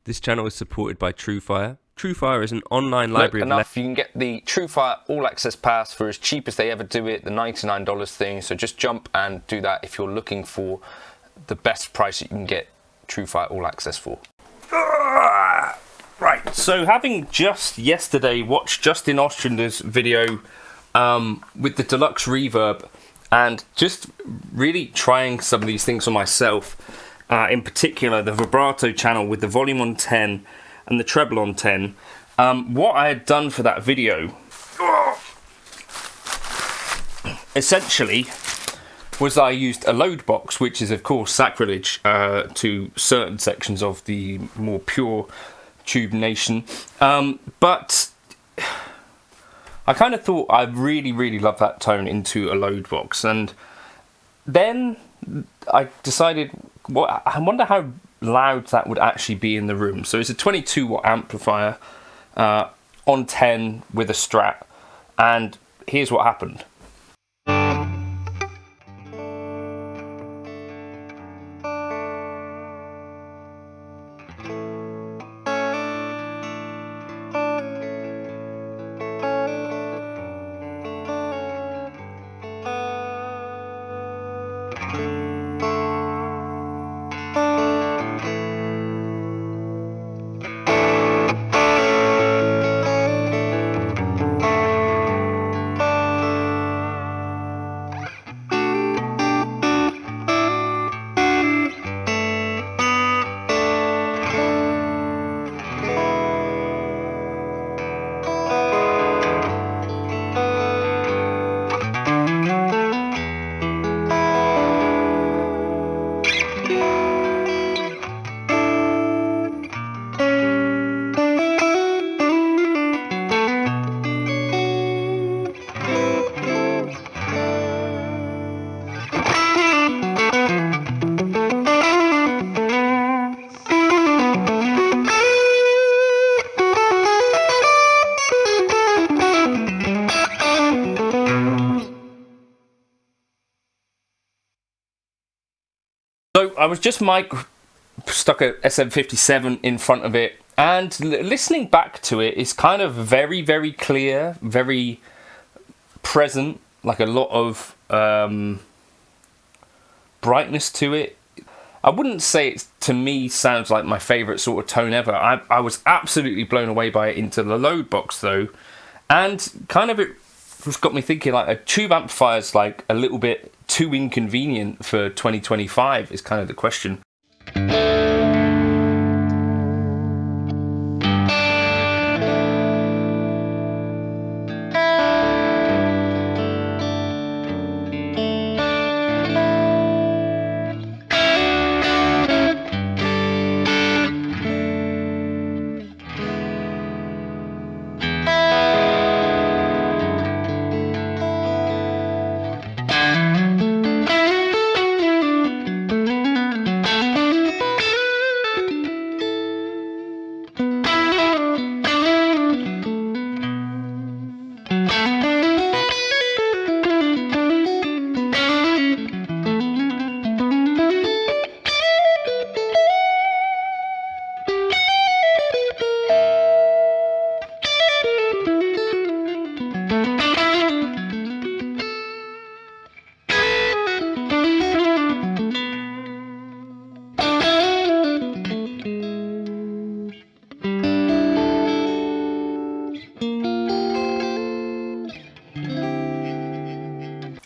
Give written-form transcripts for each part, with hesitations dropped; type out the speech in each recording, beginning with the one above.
This channel is supported by Truefire. Truefire is an online library enough, you can get the Truefire All Access Pass for as cheap as they ever do it, the $99 thing. So just jump and do that if you're looking for the best price that you can get Truefire All Access for. Right, so having just yesterday watched Justin Ostrander's video with the Deluxe Reverb and just really trying some of these things on myself, in particular the vibrato channel with the volume on 10 and the treble on 10, what I had done for that video essentially was I used a loadbox, which is of course sacrilege to certain sections of the more pure Tube Nation, but I kind of thought I really love that tone into a loadbox, and then I decided, well, I wonder how loud that would actually be in the room. So it's a 22 watt amplifier on 10 with a Strat, and here's what happened. So I was just stuck a SM57 in front of it, and listening back to it is kind of very clear, very present, like a lot of brightness to it. I wouldn't say it, to me, sounds like my favourite sort of tone ever. I was absolutely blown away by it into the load box though, and kind of it just got me thinking, like, a tube amplifier is like a little bit too inconvenient for 2025 is kind of the question.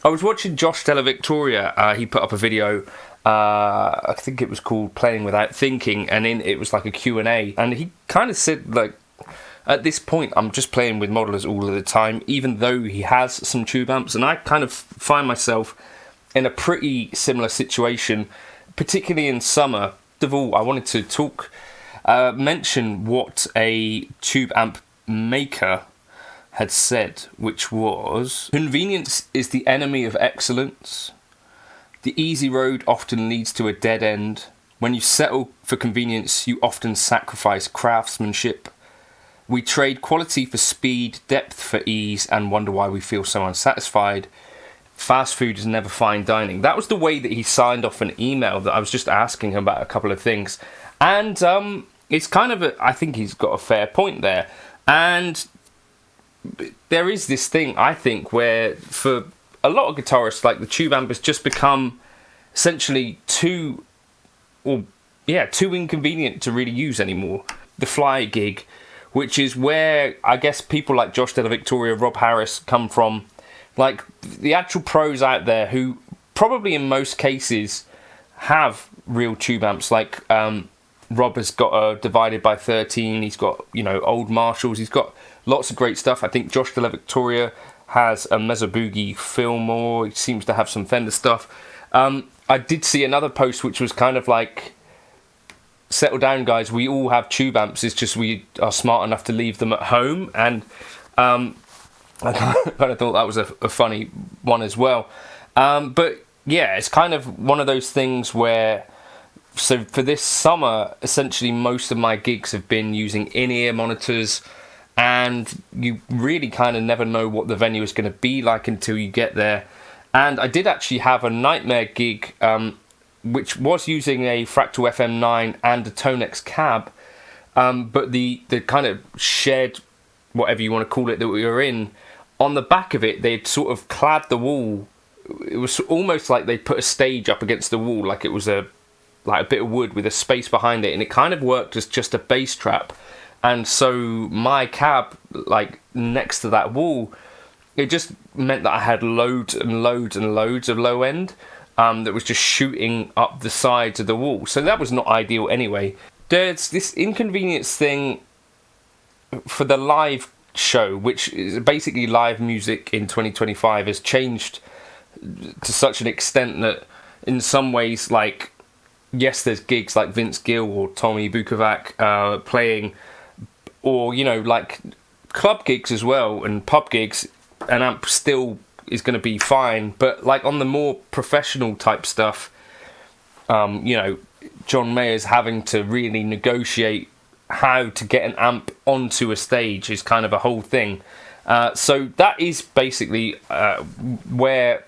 I was watching Josh Della Victoria. He put up a video, I think it was called Playing Without Thinking, and it was like a Q&A, and he kind of said, like, at this point I'm just playing with modelers all of the time, even though he has some tube amps, and I kind of find myself in a pretty similar situation, particularly in summer. First of all, I wanted to mention what a tube amp maker had said, which was, "Convenience is the enemy of excellence. The easy road often leads to a dead end. When you settle for convenience, you often sacrifice craftsmanship. We trade quality for speed, depth for ease, and wonder why we feel so unsatisfied. Fast food is never fine dining." That was the way that he signed off an email that I was just asking him about a couple of things. And it's kind of I think he's got a fair point there. And there is this thing, I think, where for a lot of guitarists, like the tube amp has just become essentially too inconvenient to really use anymore. The fly gig, which is where I guess people like Josh Della Victoria, Rob Harris come from, like the actual pros out there who probably in most cases have real tube amps. Like Rob has got a Divided by 13, he's got, you know, old Marshalls, he's got lots of great stuff. I think Josh Della Victoria has a Mezzo Boogie Fillmore, he seems to have some Fender stuff. I did see another post which was kind of like, settle down guys, we all have tube amps, it's just we are smart enough to leave them at home. And I kind of thought that was a funny one as well. But yeah, it's kind of one of those things where, so for this summer, essentially most of my gigs have been using in-ear monitors, and you really kind of never know what the venue is going to be like until you get there. And I did actually have a nightmare gig, which was using a Fractal FM9 and a Tonex cab, but the kind of shed, whatever you want to call it, that we were in, on the back of it, they'd sort of clad the wall. It was almost like they put a stage up against the wall, like it was a bit of wood with a space behind it, and it kind of worked as just a bass trap. And so my cab, like next to that wall, it just meant that I had loads and loads and loads of low end that was just shooting up the sides of the wall. So that was not ideal anyway. There's this inconvenience thing for the live show, which is basically live music in 2025 has changed to such an extent that in some ways, like, yes, there's gigs like Vince Gill or Tommy Bukovac playing, or, you know, like club gigs as well and pub gigs, an amp still is going to be fine. But like on the more professional type stuff, you know, John Mayer's having to really negotiate how to get an amp onto a stage is kind of a whole thing. So that is basically where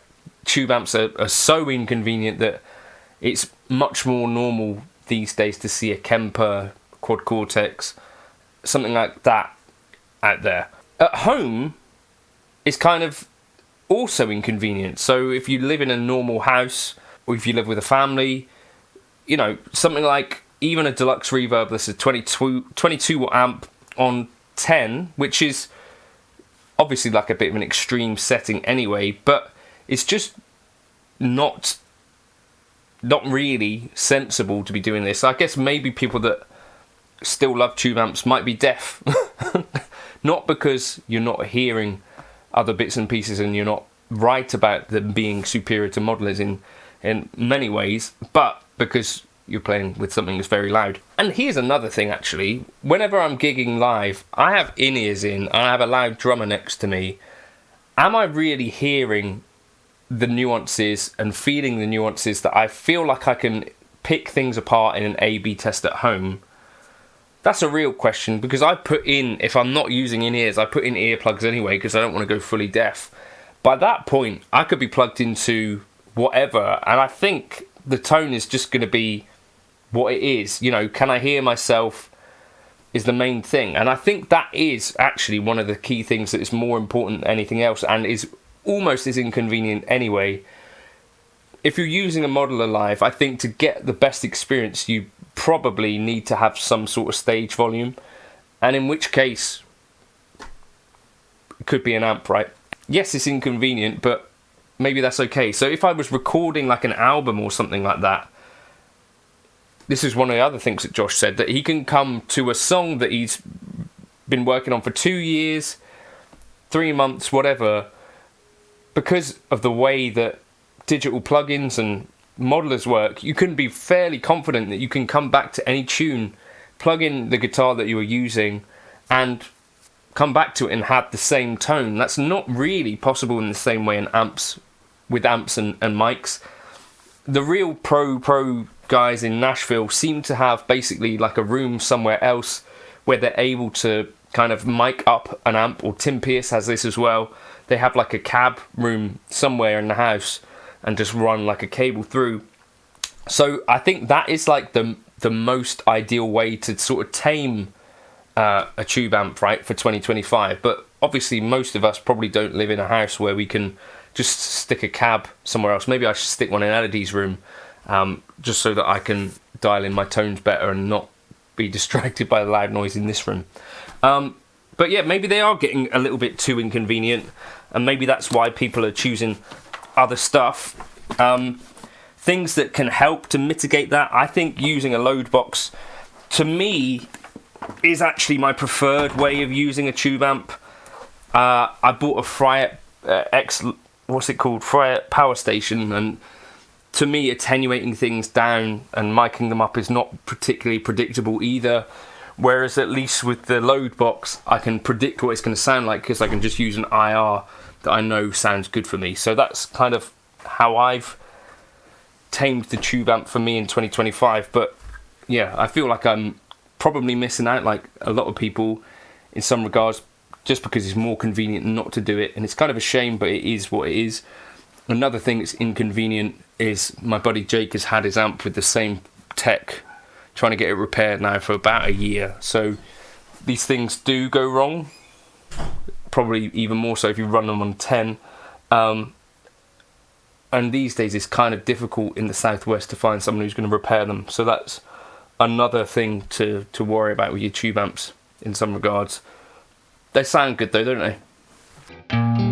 tube amps are so inconvenient that it's much more normal these days to see a Kemper, Quad Cortex, something like that out there. At home, it's kind of also inconvenient. So if you live in a normal house, or if you live with a family, you know, something like even a Deluxe Reverb that's a 22 watt amp on 10, which is obviously like a bit of an extreme setting anyway, but it's just not really sensible to be doing this. I guess maybe people that still love tube amps might be deaf. Not because you're not hearing other bits and pieces and you're not right about them being superior to modelers in many ways, but because you're playing with something that's very loud. And here's another thing actually, whenever I'm gigging live, I have in-ears in and I have a loud drummer next to me. Am I really hearing the nuances and feeling the nuances that I feel like I can pick things apart in an A/B test at home? That's a real question, because I put in, if I'm not using in-ears, I put in earplugs anyway because I don't want to go fully deaf. By that point, I could be plugged into whatever, and I think the tone is just going to be what it is. You know, can I hear myself is the main thing. And I think that is actually one of the key things that is more important than anything else, and is almost as inconvenient anyway. If you're using a modeler live, I think to get the best experience, you probably need to have some sort of stage volume, and in which case it could be an amp, right? Yes, it's inconvenient, but maybe that's okay. So if I was recording like an album or something like that, this is one of the other things that Josh said, that he can come to a song that he's been working on for 2 years, 3 months, whatever, because of the way that digital plugins and modelers work, you can be fairly confident that you can come back to any tune, plug in the guitar that you were using, and come back to it and have the same tone. That's not really possible in the same way in amps, with amps and mics. The real pro guys in Nashville seem to have basically like a room somewhere else where they're able to kind of mic up an amp, or Tim Pierce has this as well. They have like a cab room somewhere in the house and just run like a cable through. So I think that is like the the most ideal way to sort of tame a tube amp, right, for 2025. But obviously most of us probably don't live in a house where we can just stick a cab somewhere else. Maybe I should stick one in Elodie's room, just so that I can dial in my tones better and not be distracted by the loud noise in this room. But yeah, maybe they are getting a little bit too inconvenient, and maybe that's why people are choosing other stuff. Things that can help to mitigate that, I think using a load box, to me, is actually my preferred way of using a tube amp. I bought a Fractal X, Fractal power station, and to me, attenuating things down and miking them up is not particularly predictable either. Whereas at least with the load box, I can predict what it's going to sound like because I can just use an IR that I know sounds good for me. So that's kind of how I've tamed the tube amp for me in 2025. But yeah, I feel like I'm probably missing out, like a lot of people in some regards, just because it's more convenient not to do it. And it's kind of a shame, but it is what it is. Another thing that's inconvenient is my buddy Jake has had his amp with the same tech, trying to get it repaired now for about a year. So these things do go wrong, probably even more so if you run them on 10. And these days it's kind of difficult in the southwest to find someone who's going to repair them. So that's another thing to worry about with your tube amps in some regards. They sound good though, don't they?